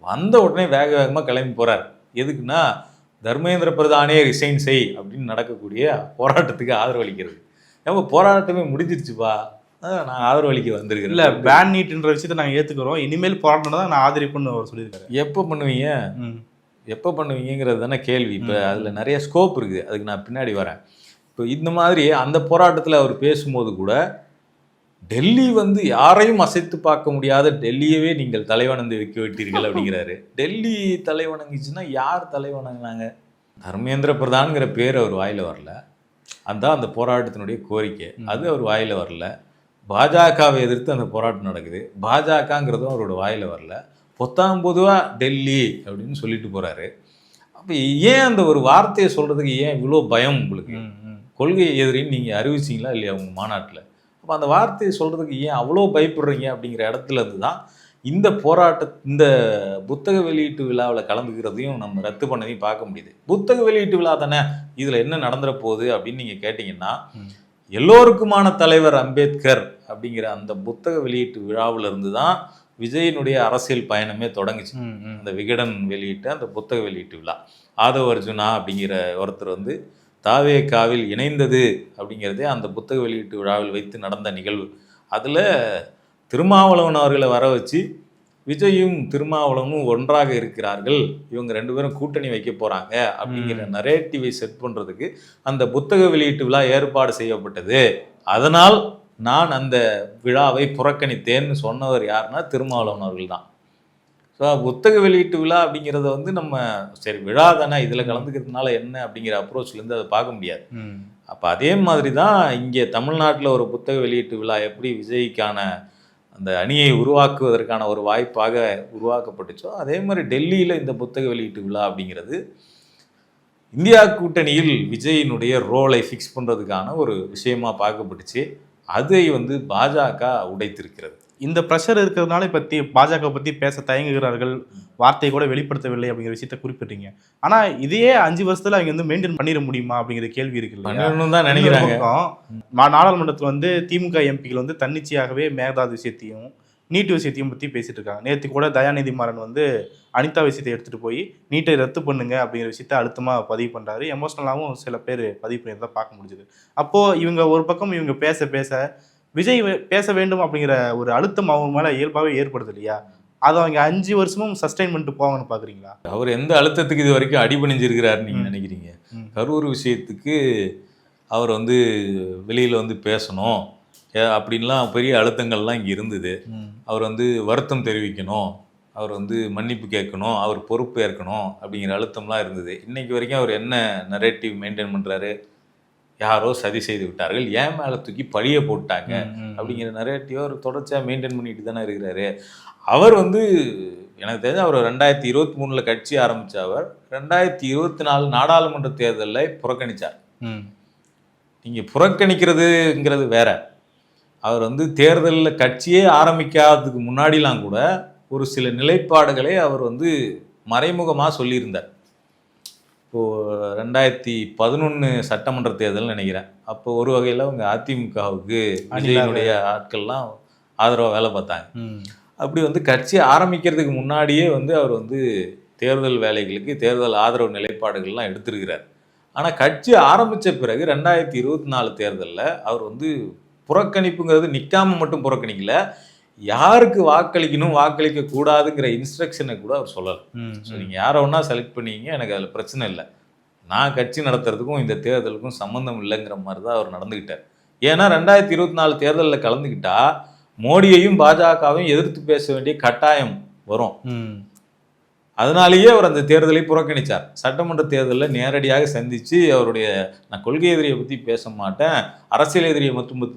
வந்த உடனே வேக வேகமாக கிளம்பி போகிறார். எதுக்குன்னா தர்மேந்திர பிரதானே ரிசைன் செய் அப்படின்னு நடக்கக்கூடிய போராட்டத்துக்கு ஆதரவு அளிக்கிறது. ஏன்னா போராட்டமே முடிஞ்சிருச்சுப்பா, நான் ஆதரவு அளிக்க வந்திருக்கேன். இல்லை, பேன் நீட்ன்ற விஷயத்தை நாங்கள் ஏற்றுக்கிறோம், இனிமேல் போராட்டம் தான் நான் ஆதரிப்புன்னு அவர் சொல்லியிருக்காரு. எப்போ பண்ணுவீங்கிறது தானே கேள்வி. இப்போ அதில் நிறைய ஸ்கோப் இருக்குது, அதுக்கு நான் பின்னாடி வரேன். இப்போ இந்த மாதிரி அந்த போராட்டத்தில் அவர் பேசும்போது கூட டெல்லி வந்து யாரையும் அசைத்து பார்க்க முடியாத டெல்லியவே நீங்கள் தலைவணந்து வைக்க விட்டீர்கள் அப்படிங்கிறாரு. டெல்லி தலைவணங்குச்சுன்னா யார் தலைவணங்கினாங்க? தர்மேந்திர பிரதான்கிற பேர் அவர் வாயில் வரல, அதுதான் அந்த போராட்டத்தினுடைய கோரிக்கை, அது அவர் வாயில் வரல. பாஜகவை எதிர்த்து அந்த போராட்டம் நடக்குது, பாஜகங்கிறதும் அவரோட வாயில் வரல. பொதுவாக டெல்லி அப்படின்னு சொல்லிட்டு போகிறாரு. அப்போ ஏன் அந்த ஒரு வார்த்தையை சொல்கிறதுக்கு ஏன் இவ்வளோ பயம் உங்களுக்கு? கொள்கை எதிரின்னு நீங்கள் அறிவிச்சிங்களா இல்லையா உங்கள் மாநாட்டில்? அப்போ அந்த வார்த்தையை சொல்கிறதுக்கு ஏன் அவ்வளோ பயப்படுறீங்க அப்படிங்கிற இடத்துல இருந்து தான் இந்த இந்த புத்தக வெளியீட்டு விழாவில் கலந்துக்கிறதையும் நம்ம ரத்து பண்ணதையும் பார்க்க முடியுது. புத்தக வெளியீட்டு விழா தானே, இதில் என்ன நடந்துற போகுது அப்படின்னு நீங்கள் கேட்டிங்கன்னா, எல்லோருக்குமான தலைவர் அம்பேத்கர் அப்படிங்கிற அந்த புத்தக வெளியீட்டு விழாவில் இருந்து தான் விஜயினுடைய அரசியல் பயணமே தொடங்குச்சு. அந்த விகடன் வெளியிட்ட அந்த புத்தக வெளியீட்டு விழா, ஆதவ அர்ஜுனா அப்படிங்கிற ஒருத்தர் வந்து தாவேகாவில் இணைந்தது அப்படிங்கிறதே அந்த புத்தக வெளியீட்டு விழாவில் வைத்து நடந்த நிகழ்வு. அதில் திருமாவளவன் அவர்களை வர வச்சு விஜயும் திருமாவளவனும் ஒன்றாக இருக்கிறார்கள், இவங்க 2 பேரும் கூட்டணி வைக்க போகிறாங்க அப்படிங்கிற நரேட்டிவை செட் பண்ணுறதுக்கு அந்த புத்தக வெளியீட்டு விழா ஏற்பாடு செய்யப்பட்டது. அதனால் நான் அந்த விழாவை புறக்கணித்தேன்னு சொன்னவர் யாருன்னா திருமாவளவன் அவர்கள் தான். ஸோ புத்தக வெளியீட்டு விழா அப்படிங்கிறத வந்து நம்ம சரி விழா தானே, இதில் கலந்துக்கிறதுனால என்ன அப்படிங்கிற அப்ரோச்லேருந்து அதை பார்க்க முடியாது. அப்போ அதே மாதிரி தான் இங்கே தமிழ்நாட்டில் ஒரு புத்தக வெளியீட்டு விழா எப்படி விஜய்க்கான அந்த அணியை உருவாக்குவதற்கான ஒரு வாய்ப்பாக உருவாக்கப்பட்டுச்சோ, அதே மாதிரி டெல்லியில் இந்த புத்தக வெளியீட்டு விழா அப்படிங்கிறது இந்தியா கூட்டணியில் விஜயினுடைய ரோலை ஃபிக்ஸ் பண்ணுறதுக்கான ஒரு விஷயமா பார்க்கப்பட்டுச்சு. அதை வந்து பாஜக உடைத்திருக்கிறது. இந்த ப்ரெஷர் இருக்கிறதுனால பற்றி பாஜக பற்றி பேச தயங்குகிறார்கள், வார்த்தையை கூட வெளிப்படுத்தவில்லை அப்படிங்கிற விஷயத்த குறிப்பிட்றீங்க. ஆனால் இதையே 5 வருஷத்தில் அவங்க வந்து மெயின்டைன் பண்ணிட முடியுமா அப்படிங்கிற கேள்வி இருக்கு. தான் நினைக்கிறாங்க. நாடாளுமன்றத்தில் வந்து திமுக எம்பிகள் வந்து தன்னிச்சையாகவே மேகதாது விஷயத்தையும் நீட்டு விஷயத்தையும் பற்றி பேசிட்டு இருக்காங்க. நேற்று கூட தயாநிதி மாறன் வந்து அனிதா விஷயத்தை எடுத்துகிட்டு போய் நீட்டை ரத்து பண்ணுங்க அப்படிங்கிற விஷயத்த அழுத்தமாக பதிவு பண்ணுறாரு. எமோஷ்னலாகவும் சில பேர் பதிவு பண்ணியிருந்தா பார்க்க முடிஞ்சுது. அப்போது இவங்க ஒரு பக்கம் இவங்க பேச பேச விஜய் பேச வேண்டும் அப்படிங்கிற ஒரு அழுத்தம் அவங்க மேலே இயல்பாகவே ஏற்படுது இல்லையா? அதை அவங்க 5 வருஷமும் சஸ்டைன் பண்ணிட்டு போவாங்கன்னு பார்க்குறீங்களா? அவர் எந்த அழுத்தத்துக்கு இது வரைக்கும் அடிபணிஞ்சிருக்கிறாருன்னு நீங்கள் நினைக்கிறீங்க? கரூர் விஷயத்துக்கு அவர் வந்து வெளியில் வந்து பேசணும் அப்படின்லாம் பெரிய அழுத்தங்கள்லாம் இங்கே இருந்தது. அவர் வந்து வருத்தம் தெரிவிக்கணும், அவர் வந்து மன்னிப்பு கேட்கணும், அவர் பொறுப்பு ஏற்கணும் அப்படிங்கிற அழுத்தம்லாம் இருந்தது. இன்றைக்கு வரைக்கும் அவர் என்ன நரேட்டிவ் மெயின்டைன் பண்ணுறாரு? யாரோ சதி செய்து விட்டார்கள், ஏன் மேலே தூக்கி பழிய போட்டாங்க அப்படிங்கிற நரேட்டிவ் அவர் தொடர்ச்சியாக மெயின்டைன் பண்ணிட்டு தானே இருக்கிறாரு. அவர் வந்து எனக்கு தெரிஞ்ச அவர் 2023 கட்சி ஆரம்பித்த அவர் 2024 நாடாளுமன்ற தேர்தலில் புறக்கணித்தார். நீங்கள் புறக்கணிக்கிறதுங்கிறது வேற. அவர் வந்து தேர்தலில் கட்சியே ஆரம்பிக்காததுக்கு முன்னாடிலாம் கூட ஒரு சில நிலைப்பாடுகளை அவர் வந்து மறைமுகமாக சொல்லியிருந்தார். இப்போது 2011 சட்டமன்ற தேர்தல் நினைக்கிறேன். அப்போ ஒரு வகையில் அவங்க அதிமுகவுக்கு விஜயனுடைய ஆட்கள்லாம் ஆதரவாக வேலை பார்த்தாங்க. அப்படி வந்து கட்சி ஆரம்பிக்கிறதுக்கு முன்னாடியே வந்து அவர் வந்து தேர்தல் வேலைகளுக்கு தேர்தல் ஆதரவு நிலைப்பாடுகள்லாம் எடுத்திருக்கிறார். ஆனால் கட்சி ஆரம்பித்த பிறகு 2024 தேர்தலில் அவர் வந்து புறக்கணிப்புங்கிறது நிற்காமல் மட்டும் புறக்கணிக்கல, யாருக்கு வாக்களிக்கணும் வாக்களிக்க கூடாதுங்கிற இன்ஸ்ட்ரக்ஷனை கூட அவர் சொல்லலை. ஸோ நீங்கள் யாரை ஒன்றா செலக்ட் பண்ணீங்க, எனக்கு அதில் பிரச்சனை இல்லை, நான் கட்சி நடத்துறதுக்கும் இந்த தேர்தலுக்கும் சம்மந்தம் இல்லைங்கிற மாதிரி தான் அவர் நடந்துக்கிட்டார். ஏன்னா 2024 தேர்தலில் கலந்துக்கிட்டா மோடியையும் பாஜகவையும் எதிர்த்து பேச வேண்டிய கட்டாயம் வரும். அதனாலேயே அவர் அந்த தேர்தலை புறக்கணித்தார். சட்டமன்ற தேர்தலில் நேரடியாக சந்தித்து அவருடைய நான் கொள்கை எதிரியை பற்றி பேச மாட்டேன், அரசியல் எதிரியை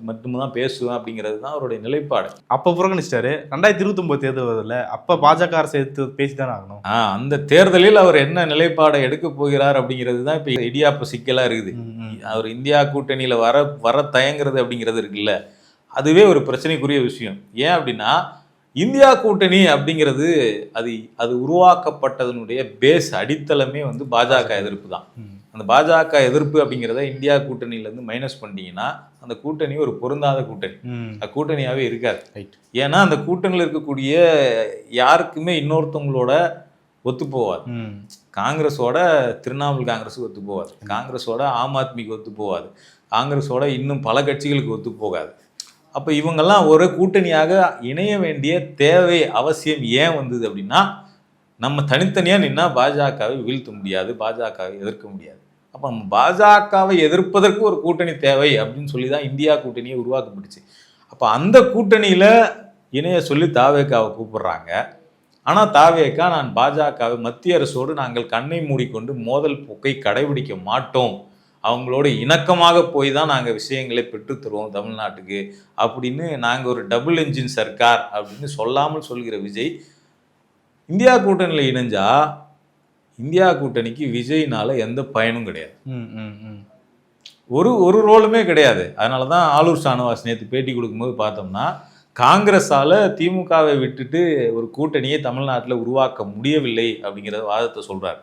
மட்டும்தான் பேசுவேன் அப்படிங்கிறது தான் அவருடைய நிலைப்பாடு. அப்போ புறக்கணிச்சிட்டாரு. 2029 தேர்தலில் அப்போ பாஜக அரசு எடுத்து பேசி தானே ஆகணும். அந்த தேர்தலில் அவர் என்ன நிலைப்பாடை எடுக்க போகிறார் அப்படிங்கிறது தான் இப்போ இடியாப்ப சிக்கலாக இருக்குது. அவர் இந்தியா கூட்டணியில் வர தயங்குறது அப்படிங்கிறது இருக்குல்ல, அதுவே ஒரு பிரச்சனைக்குரிய விஷயம். ஏன் அப்படின்னா இந்தியா கூட்டணி அப்படிங்கிறது அது உருவாக்கப்பட்டதனுடைய பேஸ் அடித்தளமே வந்து பாஜக எதிர்ப்பு தான். அந்த பாஜக எதிர்ப்பு அப்படிங்கிறத இந்தியா கூட்டணியிலேருந்து மைனஸ் பண்ணிட்டீங்கன்னா அந்த கூட்டணி ஒரு பொருந்தாத கூட்டணி, அது கூட்டணியாகவே இருக்காது. ஏன்னா அந்த கூட்டணியில் இருக்கக்கூடிய யாருக்குமே இன்னொருத்தவங்களோட ஒத்து போவாது. காங்கிரஸோட திரிணாமுல் காங்கிரஸுக்கு ஒத்து போகாது, காங்கிரஸோட ஆம் ஆத்மிக்கு ஒத்து போகாது, காங்கிரஸோட இன்னும் பல கட்சிகளுக்கு ஒத்து போகாது. அப்போ இவங்கெல்லாம் ஒரு கூட்டணியாக இணைய வேண்டிய தேவை அவசியம் ஏன் வந்தது அப்படின்னா, நம்ம தனித்தனியாக நின்னா பாஜகவை வீழ்த்த முடியாது, பாஜகவை எதிர்க்க முடியாது. அப்போ நம்ம பாஜகவை எதிர்ப்பதற்கு ஒரு கூட்டணி தேவை அப்படின்னு சொல்லி தான் இந்தியா கூட்டணியை உருவாக்கப்பட்டுச்சு. அப்போ அந்த கூட்டணியில் இணைய சொல்லி தாவேக்காவை கூப்பிடுறாங்க. ஆனால் தாவேக்கா நான் பாஜகவை மத்திய அரசோடு நாங்கள் கண்ணை மூடிக்கொண்டு மோதல் போக்கை கடைபிடிக்க மாட்டோம், அவங்களோட இணக்கமாக போய் தான் நாங்கள் விஷயங்களை பெற்றுத்தருவோம் தமிழ்நாட்டுக்கு அப்படின்னு நாங்கள் ஒரு டபுள் என்ஜின் சர்க்கார் அப்படின்னு சொல்லாமல் சொல்கிற விஜய் இந்தியா கூட்டணியில் இணைஞ்சா இந்தியா கூட்டணிக்கு விஜய்னால எந்த பயனும் கிடையாது, ஒரு ரோலுமே கிடையாது. அதனால தான் ஆலூர் ஷானவாஸ் நேற்று பேட்டி கொடுக்கும்போது பார்த்தோம்னா காங்கிரஸால திமுகவை விட்டுட்டு ஒரு கூட்டணியை தமிழ்நாட்டில் உருவாக்க முடியவில்லை அப்படிங்கிற வாதத்தை சொல்றாரு.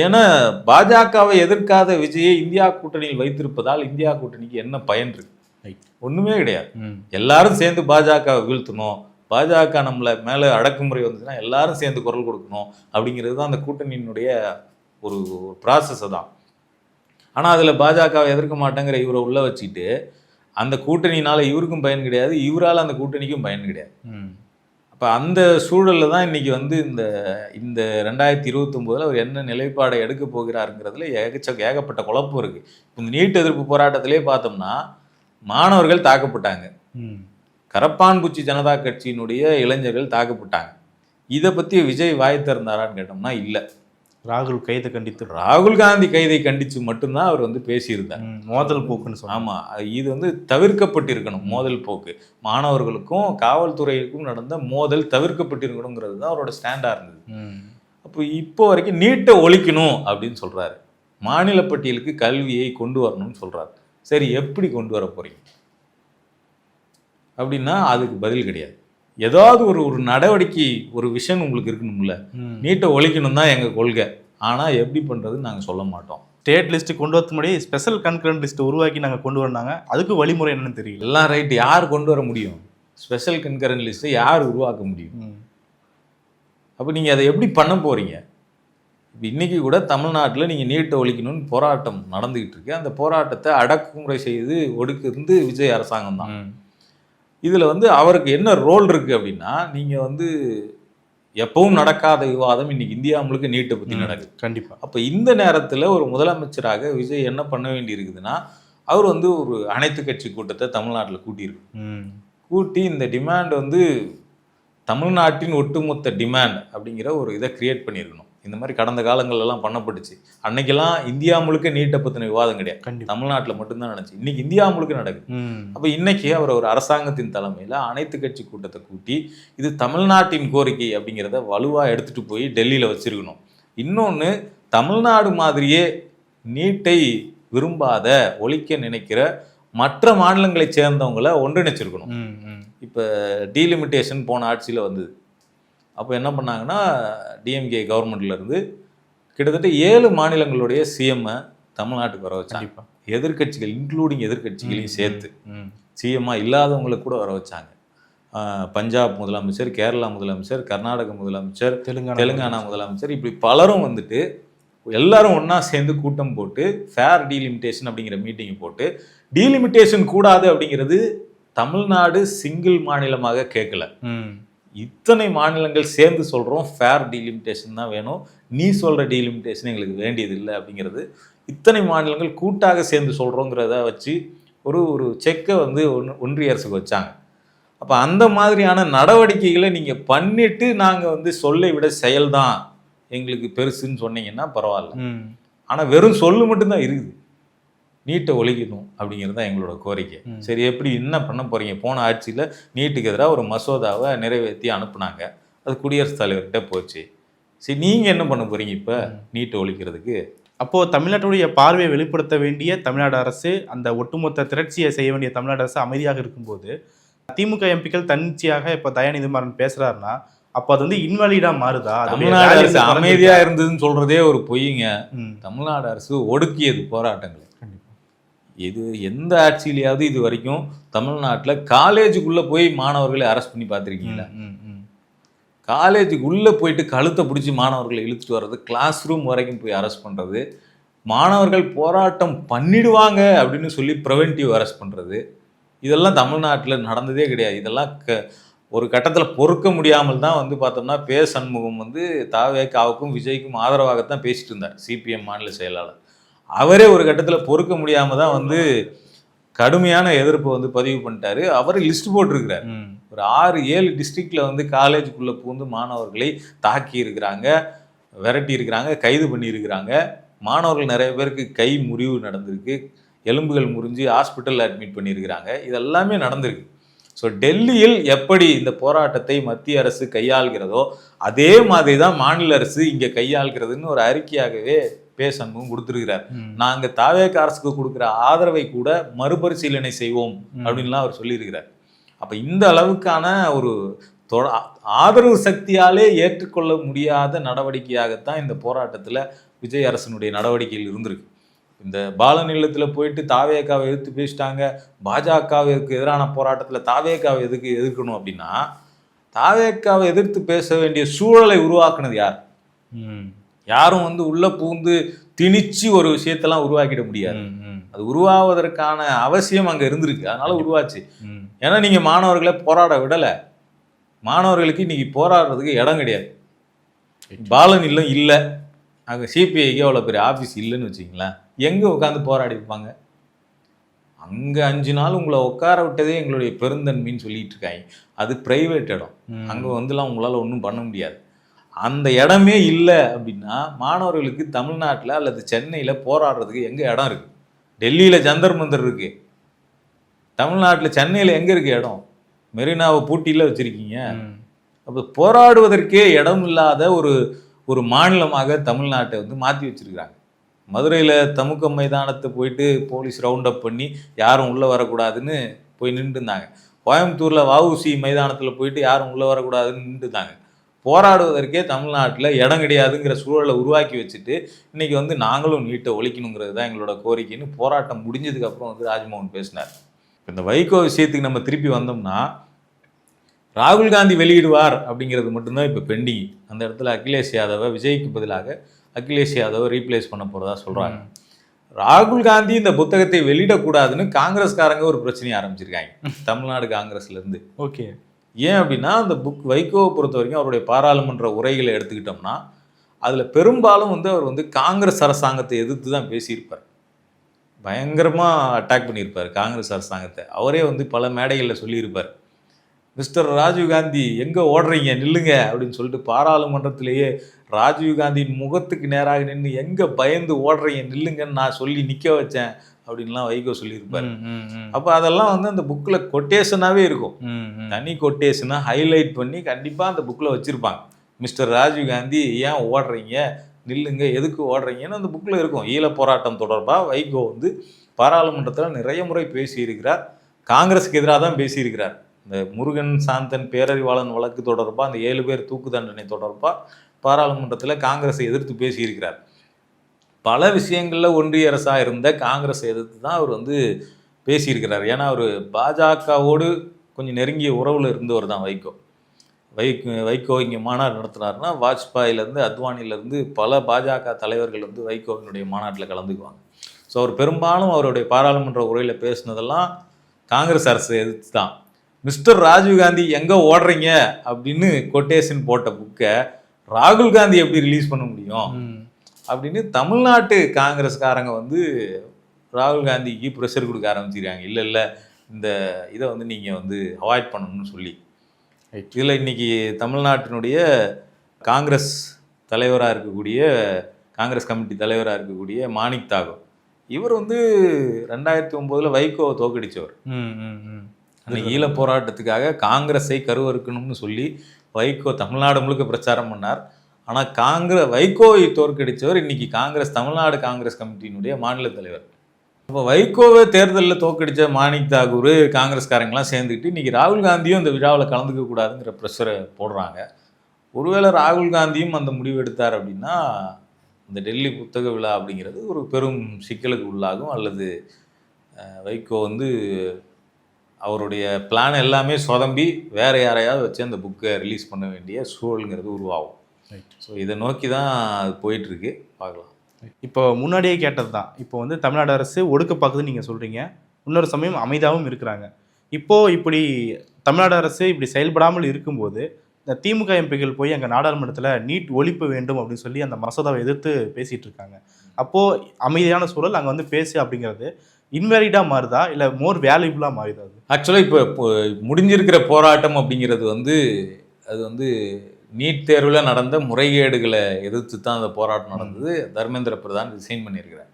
ஏன்னா பாஜகவை எதிர்க்காத விஜயை இந்தியா கூட்டணியில் வைத்திருப்பதால் இந்தியா கூட்டணிக்கு என்ன பயன் இருக்கு? ஒண்ணுமே கிடையாது. எல்லாரும் சேர்ந்து பாஜகவை வீழ்த்தணும், பாஜக நம்மள மேல அடக்குமுறை வந்துச்சுன்னா எல்லாரும் சேர்ந்து குரல் கொடுக்கணும் அப்படிங்கிறது தான் அந்த கூட்டணியினுடைய ஒரு ப்ராசஸ் தான். ஆனா அதுல பாஜகவை எதிர்க்க மாட்டேங்கிற இவரை உள்ள வச்சுட்டு அந்த கூட்டணினால இவருக்கும் பயன் கிடையாது, இவரால் அந்த கூட்டணிக்கும் பயன் கிடையாது. அப்போ அந்த சூழலில் தான் இன்னைக்கு வந்து இந்த 2029 அவர் என்ன நிலைப்பாடை எடுக்க போகிறாருங்கிறதுல ஏகப்பட்ட குழப்பம் இருக்கு. இந்த நீட் எதிர்ப்பு போராட்டத்திலே பார்த்தோம்னா மாணவர்கள் தாக்கப்பட்டாங்க, கரப்பான்பூச்சி ஜனதா கட்சியினுடைய இளைஞர்கள் தாக்கப்பட்டாங்க. இதை பற்றி விஜய் வாய் திறந்தாரான்னு கேட்டோம்னா இல்லை. ராகுல் கைதை கண்டித்து, ராகுல் காந்தி கைதை கண்டித்து மட்டும்தான் அவர் வந்து பேசியிருந்தார். மோதல் போக்குன்னு சொன்னார். ஆமாம், இது வந்து தவிர்க்கப்பட்டிருக்கணும் மோதல் போக்கு, மாணவர்களுக்கும் காவல்துறைக்கும் நடந்த மோதல் தவிர்க்கப்பட்டிருக்கணுங்கிறது தான் அவரோட ஸ்டாண்டாக இருந்தது. அப்போ இப்போ வரைக்கும் நீட்டை ஒழிக்கணும் அப்படின்னு சொல்கிறாரு, மாநில பட்டியலுக்கு கல்வியை கொண்டு வரணும்னு சொல்கிறாரு. சரி, எப்படி கொண்டு வர போறீங்க அப்படின்னா அதுக்கு பதில் கிடையாது. ஏதாவது ஒரு நடவடிக்கை, ஒரு விஷன் உங்களுக்கு இருக்கணும்ல. நீட்டை ஒழிக்கணும் தான் எங்கள் கொள்கை, ஆனால் எப்படி பண்ணுறதுன்னு நாங்கள் சொல்ல மாட்டோம். ஸ்டேட் லிஸ்ட்டு கொண்டு வரது முன்னாடி ஸ்பெஷல் கன்கரண்ட் லிஸ்ட் உருவாக்கி நாங்கள் கொண்டு வந்தாங்க, அதுக்கு வழிமுறை என்னன்னு தெரியல. எல்லாம் ரைட், யார் கொண்டு வர முடியும்? ஸ்பெஷல் கன்கரண்ட் லிஸ்ட்டை யார் உருவாக்க முடியும்? அப்போ நீங்கள் அதை எப்படி பண்ண போகிறீங்க? இப்போ இன்றைக்கி கூட தமிழ்நாட்டில் நீங்கள் நீட்டை ஒழிக்கணும்னு போராட்டம் நடந்துக்கிட்டு இருக்கு. அந்த போராட்டத்தை அடக்குமுறை செய்து ஒடுக்குறது விஜய் அரசாங்கம் தான். இதில் வந்து அவருக்கு என்ன ரோல் இருக்குது அப்படின்னா, நீங்கள் வந்து எப்பவும் நடக்காத விவாதம் இன்னைக்கு இந்தியா முழுக்க நீட்டை பற்றி நடக்குது. கண்டிப்பாக. அப்போ இந்த நேரத்தில் ஒரு முதலமைச்சராக விஜய் என்ன பண்ண வேண்டி இருக்குதுன்னா, அவர் வந்து ஒரு அனைத்து கட்சி கூட்டத்தை தமிழ்நாட்டில் கூட்டி இந்த டிமாண்ட் வந்து தமிழ்நாட்டின் ஒட்டுமொத்த டிமாண்ட் அப்படிங்கிற ஒரு இதை கிரியேட் பண்ணியிருக்கணும். இந்த மாதிரி கடந்த காலங்கள்லாம் பண்ணப்பட்டுச்சு. அன்னைக்கெல்லாம் இந்தியா முழுக்க நீட்டை பற்றின விவாதம் கிடையாது, தமிழ்நாட்டில் மட்டும்தான் நடந்துச்சு. இன்னைக்கு இந்தியா முழுக்க நடக்குது. அப்போ இன்னைக்கு அவர் ஒரு அரசாங்கத்தின் தலைமையில் அனைத்து கட்சி கூட்டத்தை கூட்டி இது தமிழ்நாட்டின் கோரிக்கை அப்படிங்கிறத வலுவாக எடுத்துகிட்டு போய் டெல்லியில் வச்சிருக்கணும். இன்னொன்று, தமிழ்நாடு மாதிரியே நீட்டை விரும்பாத, ஒழிக்க நினைக்கிற மற்ற மாநிலங்களை சேர்ந்தவங்களை ஒன்றிணைச்சிருக்கணும். இப்போ டீலிமிட்டேஷன் போன ஆட்சியில் வந்தது. அப்போ என்ன பண்ணாங்கன்னா, டிஎம்கே கவர்மெண்ட்லேருந்து கிட்டத்தட்ட 7 மாநிலங்களுடைய சிஎம்ஐ தமிழ்நாட்டுக்கு வர வச்சாங்க. எதிர்கட்சிகள் இன்க்ளூடிங் எதிர்கட்சிகளையும் சேர்த்து சிஎம்ஐ இல்லாதவங்களுக்கு கூட வர வச்சாங்க. பஞ்சாப் முதலமைச்சர், கேரளா முதலமைச்சர், கர்நாடக முதலமைச்சர், தெலுங்கானா முதலமைச்சர், இப்படி பலரும் வந்துட்டு எல்லாரும் ஒன்றா சேர்ந்து கூட்டம் போட்டு ஃபேர் டீலிமிட்டேஷன் அப்படிங்கிற மீட்டிங்கை போட்டு, டீலிமிட்டேஷன் கூடாது அப்படிங்கிறது தமிழ்நாடு சிங்கிள் மாநிலமாக கேட்கல, இத்தனை மாநிலங்கள் சேர்ந்து சொல்கிறோம் ஃபேர் டீலிமிட்டேஷன் தான் வேணும், நீ சொல்கிற டீலிமிட்டேஷன் எங்களுக்கு வேண்டியது இல்லை அப்படிங்கிறது இத்தனை மாநிலங்கள் கூட்டாக சேர்ந்து சொல்கிறோங்கிறத வச்சு ஒரு செக்கை வந்து ஒன்றிய அரசுக்கு வச்சாங்க. அப்போ அந்த மாதிரியான நடவடிக்கைகளை நீங்கள் பண்ணிட்டு நாங்கள் வந்து சொல்லை விட செயல்தான் எங்களுக்கு பெருசுன்னு சொன்னீங்கன்னா பரவாயில்ல. ஆனால் வெறும் சொல்லு மட்டும்தான் இருக்குது. நீட்டை ஒழிக்கணும் அப்படிங்கிறது தான் எங்களோட கோரிக்கை. சரி, எப்படி என்ன பண்ண போகிறீங்க? போன ஆட்சியில் நீட்டுக்கு எதிராக ஒரு மசோதாவை நிறைவேற்றி அனுப்புனாங்க, அது குடியரசுத் தலைவர்கிட்ட போச்சு. சரி, நீங்கள் என்ன பண்ண போகிறீங்க இப்போ நீட்டை ஒழிக்கிறதுக்கு? அப்போது தமிழ்நாட்டுடைய பார்வையை வெளிப்படுத்த வேண்டிய தமிழ்நாடு அரசு, அந்த ஒட்டுமொத்த திரட்சியை செய்ய வேண்டிய தமிழ்நாடு அரசு அமைதியாக இருக்கும்போது திமுக எம்பிக்கள் தன்னிச்சையாக இப்ப தயாநிதிமாறன் பேசுறாருன்னா அப்ப அது வந்து இன்வாலிடா மாறுதா? தமிழ்நாடு அரசு அமைதியா இருந்ததுன்னு சொல்றதே ஒரு பொய்யுங்க. ம். தமிழ்நாடு அரசு ஒடுக்கியது போராட்டங்களை. இது எந்த ஆட்சியிலையாவது இது வரைக்கும் தமிழ்நாட்டுல காலேஜுக்குள்ள போய் மாணவர்களை அரெஸ்ட் பண்ணி பார்த்திருக்கீங்களா? காலேஜுக்கு உள்ளே போயிட்டு கழுத்தை பிடிச்சி மாணவர்களை இழுத்துட்டு வர்றது, கிளாஸ் ரூம் வரைக்கும் போய் அரெஸ்ட் பண்ணுறது, மாணவர்கள் போராட்டம் பண்ணிடுவாங்க அப்படின்னு சொல்லி ப்ரிவென்டிவ் அரெஸ்ட் பண்ணுறது, இதெல்லாம் தமிழ்நாட்டில் நடந்ததே கிடையாது. இதெல்லாம் ஒரு கட்டத்தில் பொறுக்க முடியாமல் தான் வந்து பார்த்தோம்னா சண்முகம் வந்து தாவேகாவுக்கும் விஜய்க்கும் ஆதரவாகத்தான் பேசிட்டு இருந்தார், சிபிஎம் மாநில செயலாளர். அவரே ஒரு கட்டத்தில் பொறுக்க முடியாமல் தான் வந்து கடுமையான எதிர்ப்பு வந்து பதிவு பண்ணிட்டாரு. அவர் லிஸ்ட் போட்டிருக்கிறார். ஒரு 6-7 டிஸ்ட்ரிக்டில் வந்து காலேஜுக்குள்ளே பூந்து மாணவர்களை தாக்கி இருக்கிறாங்க, விரட்டி இருக்கிறாங்க, கைது பண்ணியிருக்கிறாங்க. மாணவர்கள் நிறைய பேருக்கு கை முறிவு நடந்திருக்கு, எலும்புகள் முறிஞ்சு ஹாஸ்பிட்டலில் அட்மிட் பண்ணியிருக்கிறாங்க. இதெல்லாமே நடந்திருக்கு. ஸோ டெல்லியில் எப்படி இந்த போராட்டத்தை மத்திய அரசு கையாள்கிறதோ அதே மாதிரி தான் மாநில அரசு இங்கே கையாள்கிறதுன்னு ஒரு அறிக்கையாகவே சண்முகம் கொடுத்துருக்கிறார். நாங்கள் தாவேக அரசுக்கு கொடுக்குற ஆதரவை கூட மறுபரிசீலனை செய்வோம் அப்படின்லாம் அவர் சொல்லியிருக்கிறார். அப்போ இந்த அளவுக்கான ஒரு ஆதரவு சக்தியாலே ஏற்றுக்கொள்ள முடியாத நடவடிக்கையாகத்தான் இந்த போராட்டத்தில் விஜய் அரசனுடைய நடவடிக்கைகள் இருந்திருக்கு. இந்த பாலநிலத்தில் போயிட்டு தாவேகாவை எதிர்த்து பேசிட்டாங்க, பாஜகவுக்கு எதிரான போராட்டத்தில் தாவேகாவை எதிர்க்கணும் அப்படின்னா தாவேகாவை எதிர்த்து பேச வேண்டிய சூழலை உருவாக்குனது யார்? யாரும் வந்து உள்ள பூந்து திணிச்சு ஒரு விஷயத்தெல்லாம் உருவாக்கிட முடியாது. அது உருவாவதற்கான அவசியம் அங்கே இருந்திருக்கு, அதனால உருவாச்சு. ஏன்னா நீங்கள் மாணவர்களை போராட விடலை, மாணவர்களுக்கு இன்னைக்கு போராடுறதுக்கு இடம் கிடையாது. பாலன் இல்லம் இல்லை, அங்கே சிபிஐக்கு அவ்வளோ பெரிய ஆஃபீஸ் இல்லைன்னு வச்சிங்களேன், எங்கே உட்காந்து போராடி இருப்பாங்க? அங்கே 5 நாள் உங்களை உட்கார விட்டதே எங்களுடைய பெருந்தன்மைன்னு சொல்லிட்டு இருக்காங்க. அது பிரைவேட் இடம், அங்கே வந்துலாம் உங்களால் ஒன்றும் பண்ண முடியாது. அந்த இடமே இல்லை அப்படின்னா மாணவர்களுக்கு தமிழ்நாட்டில் அல்லது சென்னையில் போராடுறதுக்கு எங்கே இடம் இருக்குது? டெல்லியில் ஜந்தர் மந்தர் இருக்குது, தமிழ்நாட்டில் சென்னையில் எங்கே இருக்குது இடம்? மெரினாவை பூட்டியில் வச்சுருக்கீங்க. அப்போ போராடுவதற்கே இடம் இல்லாத ஒரு மாநிலமாக தமிழ்நாட்டை வந்து மாற்றி வச்சுருக்கிறாங்க. மதுரையில் தமுக மைதானத்தை போயிட்டு போலீஸ் ரவுண்ட் அப் பண்ணி யாரும் உள்ளே வரக்கூடாதுன்னு போய் நின்றுருந்தாங்க. கோயம்புத்தூரில் வஉசி மைதானத்தில் போயிட்டு யாரும் உள்ளே வரக்கூடாதுன்னு நின்றுருந்தாங்க. போராடுவதற்கே தமிழ்நாட்டில் இடம் கிடையாதுங்கிற சூழலை உருவாக்கி வச்சுட்டு இன்றைக்கி வந்து நாங்களும் நீட்டை ஒழிக்கணுங்கிறது தான் எங்களோட கோரிக்கைன்னு போராட்டம் முடிஞ்சதுக்கப்புறம் வந்து ராஜ்மோகன் பேசினார். இந்த வைகோ விஷயத்துக்கு நம்ம திருப்பி வந்தோம்னா, ராகுல் காந்தி வெளியிடுவார் அப்படிங்கிறது மட்டும்தான் இப்போ பெண்டிங். அந்த இடத்துல அகிலேஷ் யாதவை விஜய்க்கு பதிலாக அகிலேஷ் யாதவை ரீப்ளேஸ் பண்ண போகிறதா சொல்கிறாங்க. ராகுல் காந்தி இந்த புத்தகத்தை வெளியிடக்கூடாதுன்னு காங்கிரஸ்காரங்க ஒரு பிரச்சனையை ஆரம்பிச்சிருக்காங்க, தமிழ்நாடு காங்கிரஸ்லேருந்து. ஓகே, ஏன் அப்படின்னா அந்த வைகோவை பொறுத்த வரைக்கும் அவருடைய பாராளுமன்ற உரைகளை எடுத்துக்கிட்டோம்னா அதில் பெரும்பாலும் வந்து அவர் வந்து காங்கிரஸ் அரசாங்கத்தை எதிர்த்து தான் பேசியிருப்பார், பயங்கரமாக அட்டாக் பண்ணியிருப்பார் காங்கிரஸ் அரசாங்கத்தை. அவரே வந்து பல மேடைகளில் சொல்லியிருப்பார், மிஸ்டர் ராஜீவ்காந்தி எங்கே ஓடுறீங்க நில்லுங்க அப்படின்னு சொல்லிட்டு பாராளுமன்றத்திலேயே ராஜீவ்காந்தியின் முகத்துக்கு நேராக நின்று எங்கே பயந்து ஓடுறீங்க நில்லுங்கன்னு நான் சொல்லி நிற்க வச்சேன் அப்படின்லாம் வைகோ சொல்லியிருப்பார். அப்போ அதெல்லாம் வந்து அந்த புக்கில் கொட்டேஷனாகவே இருக்கும், தனி கொட்டேஷனாக ஹைலைட் பண்ணி கண்டிப்பாக அந்த புக்கில் வச்சுருப்பாங்க. மிஸ்டர் ராஜீவ்காந்தி ஏன் ஓடுறீங்க நில்லுங்க, எதுக்கு ஓடுறீங்கன்னு அந்த புக்கில் இருக்கும். ஈழப் போராட்டம் தொடர்பாக வைகோ வந்து பாராளுமன்றத்தில் நிறைய முறை பேசியிருக்கிறார், காங்கிரஸுக்கு எதிராக தான் பேசியிருக்கிறார். இந்த முருகன் சாந்தன் பேரறிவாளன் வழக்கு தொடர்பாக அந்த 7 பேர் தூக்கு தண்டனை தொடர்பாக பாராளுமன்றத்தில் காங்கிரஸை எதிர்த்து பேசியிருக்கிறார். பல விஷயங்களில் ஒன்றிய அரசாக இருந்த காங்கிரஸை எதிர்த்து தான் அவர் வந்து பேசியிருக்கிறார். ஏன்னா அவர் பாஜகவோடு கொஞ்சம் நெருங்கிய உறவில் இருந்தவர் தான் வைகோ. வைகோ இங்கே மாநாடு நடத்துனாருன்னா வாஜ்பாயிலேருந்து அத்வானிலேருந்து பல பாஜக தலைவர்கள் வந்து வைகோவினுடைய மாநாட்டில் கலந்துக்குவாங்க. ஸோ அவர் பெரும்பாலும் அவருடைய பாராளுமன்ற உரையில் பேசினதெல்லாம் காங்கிரஸ் அரசை எதிர்த்து தான். மிஸ்டர் ராஜீவ்காந்தி எங்கே ஓடுறீங்க அப்படின்னு கொட்டேஷன் போட்ட புக்கை ராகுல் காந்தி எப்படி ரிலீஸ் பண்ண முடியும் அப்படின்னு தமிழ்நாட்டு காங்கிரஸ்காரங்க வந்து ராகுல் காந்திக்கு ப்ரெஷர் கொடுக்க ஆரம்பிச்சிருக்காங்க. இல்லை இந்த இதை வந்து நீங்கள் வந்து அவாய்ட் பண்ணணும்னு சொல்லி. இதில் இன்றைக்கி தமிழ்நாட்டினுடைய காங்கிரஸ் தலைவராக இருக்கக்கூடிய காங்கிரஸ் கமிட்டி தலைவராக இருக்கக்கூடிய மாணிக் தாகூர், இவர் வந்து 2009 வைகோவை தோக்கடித்தவர். அன்றைக்கி ஈழப் போராட்டத்துக்காக காங்கிரஸை கருவறுக்கணும்னு சொல்லி வைகோ தமிழ்நாடு முழுக்க பிரச்சாரம் பண்ணார். ஆனால் வைகோவை தோற்கடித்தவர் இன்னைக்கு காங்கிரஸ் தமிழ்நாடு காங்கிரஸ் கமிட்டியினுடைய மாநில தலைவர். இப்போ வைகோவை தேர்தலில் தோக்கடிச்ச மாணிக் தாகூர் காங்கிரஸ்காரங்களாம் சேர்ந்துக்கிட்டு இன்றைக்கி ராகுல் காந்தியும் இந்த விழாவில் கலந்துக்க கூடாதுங்கிற ப்ரெஷரை போடுறாங்க. ஒருவேளை ராகுல் காந்தியும் அந்த முடிவு எடுத்தார் அப்படின்னா இந்த டெல்லி புத்தக விழா அப்படிங்கிறது ஒரு பெரும் சிக்கலுக்கு உள்ளாகும், அல்லது வைகோ வந்து அவருடைய பிளான் எல்லாமே சொதம்பி வேறு யாரையாவது வச்சு அந்த புக்கை ரிலீஸ் பண்ண வேண்டிய சூழலுங்கிறது உருவாகும். ஸோ இதை நோக்கி தான் அது போயிட்டுருக்கு, பார்க்கலாம். இப்போ முன்னாடியே கேட்டது தான். இப்போ வந்து தமிழ்நாடு அரசு ஒடுக்க பார்க்குதுன்னு நீங்கள் சொல்கிறீங்க, இன்னொரு சமயம் அமைதியாகவும் இருக்கிறாங்க. இப்போது இப்படி தமிழ்நாடு அரசு இப்படி செயல்படாமல் இருக்கும்போது இந்த திமுக எம்பிக்கள் போய் அங்கே நாடாளுமன்றத்தில் நீட் ஒழிப்பு வேண்டும் அப்படின்னு சொல்லி அந்த மசோதாவை எதிர்த்து பேசிகிட்டு இருக்காங்க. அப்போது அமைதியான சூழல் அங்கே வந்து பேசு அப்படிங்கிறது இன்வேலிடாக மாறுதா இல்லை மோர் வேல்யூபுளாக மாறுதா? அது ஆக்சுவலாக இப்போ முடிஞ்சிருக்கிற போராட்டம் அப்படிங்கிறது வந்து அது வந்து நீட் தேர்வில் நடந்த முறைகேடுகளை எதிர்த்து தான் அந்த போராட்டம் நடந்தது. தர்மேந்திர பிரதான் ரிசைன் பண்ணியிருக்கிறார்.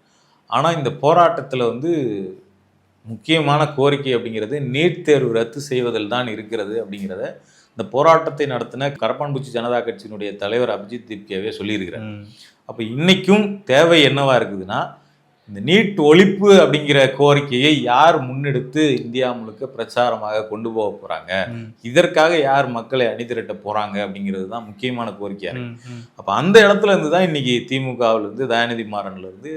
ஆனால் இந்த போராட்டத்தில் வந்து முக்கியமான கோரிக்கை அப்படிங்கிறது நீட் தேர்வு ரத்து செய்வதில் தான் இருக்கிறது அப்படிங்கிறத இந்த போராட்டத்தை நடத்தின கரப்பான்பூச்சி ஜனதா கட்சியினுடைய தலைவர் அபிஜித் திப்கேவே சொல்லியிருக்கிறார். அப்போ இன்றைக்கும் தேவை என்னவா இருக்குதுன்னா, இந்த நீட் ஒழிப்பு அப்படிங்கிற கோரிக்கையை யார் முன்னெடுத்து இந்தியா முழுக்க பிரச்சாரமாக கொண்டு போக போகிறாங்க, இதற்காக யார் மக்களை அணிதிரட்ட போகிறாங்க அப்படிங்கிறது தான் முக்கியமான கோரிக்கையாக இருக்குது. அப்போ அந்த இடத்துல இருந்து தான் இன்றைக்கி திமுகவிலேருந்து தயாநிதி மாறன்லேருந்து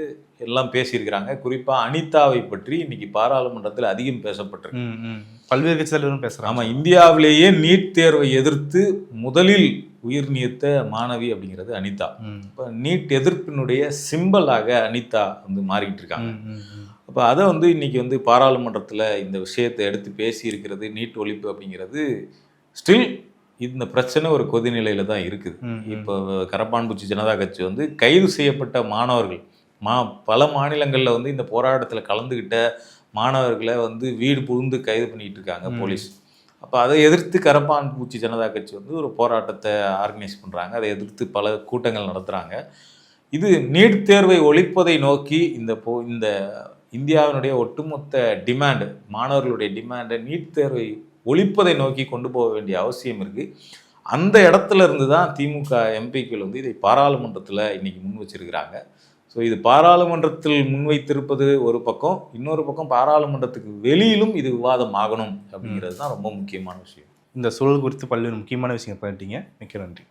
எல்லாம் பேசியிருக்கிறாங்க. குறிப்பாக அனிதாவை பற்றி இன்னைக்கு பாராளுமன்றத்தில் அதிகம் பேசப்பட்டிருக்கு. பல்வேறு கட்சிகளும் பேசுகிறாங்க. ஆமாம், இந்தியாவிலேயே நீட் தேர்வை எதிர்த்து முதலில் உயிர் நீத்த மாணவி அப்படிங்கிறது அனிதா. இப்போ நீட் எதிர்ப்பினுடைய சிம்பலாக அனிதா வந்து மாறிக்கிட்டு இருக்காங்க. அப்போ அதை வந்து இன்னைக்கு வந்து பாராளுமன்றத்தில் இந்த விஷயத்தை எடுத்து பேசி இருக்கிறது, நீட் ஒழிப்பு அப்படிங்கிறது ஸ்டில் இந்த பிரச்சனை ஒரு கொதிநிலையில தான் இருக்குது. இப்போ கரப்பான்பூச்சி ஜனதா கட்சி வந்து கைது செய்யப்பட்ட மாணவர்கள் பல மாநிலங்களில் வந்து இந்த போராட்டத்தில் கலந்துக்கிட்ட மாணவர்களை வந்து வீடு புகுந்து கைது பண்ணிட்டு இருக்காங்க போலீஸ். அப்போ அதை எதிர்த்து கரப்பான்பூச்சி ஜனதா கட்சி வந்து ஒரு போராட்டத்தை ஆர்கனைஸ் பண்ணுறாங்க. அதை எதிர்த்து பல கூட்டங்கள் நடத்துகிறாங்க. இது நீட் தேர்வை ஒழிப்பதை நோக்கி இந்த இந்தியாவினுடைய ஒட்டுமொத்த டிமாண்டு, மாணவர்களுடைய டிமாண்டை நீட் தேர்வை ஒழிப்பதை நோக்கி கொண்டு போக வேண்டிய அவசியம் இருக்குது. அந்த இடத்துல இருந்து தான் திமுக எம்பிக்கள் வந்து இதை பாராளுமன்றத்தில் இன்னைக்கு முன் வச்சிருக்கிறாங்க. ஸோ இது பாராளுமன்றத்தில் முன்வைத்திருப்பது ஒரு பக்கம், இன்னொரு பக்கம் பாராளுமன்றத்துக்கு வெளியிலும் இது விவாதம் ஆகணும் அப்படிங்கிறது தான் ரொம்ப முக்கியமான விஷயம். இந்த சூழல் குறித்து பல்வேறு முக்கியமான விஷயங்கள் பண்ணிட்டீங்க. மிக்க நன்றி.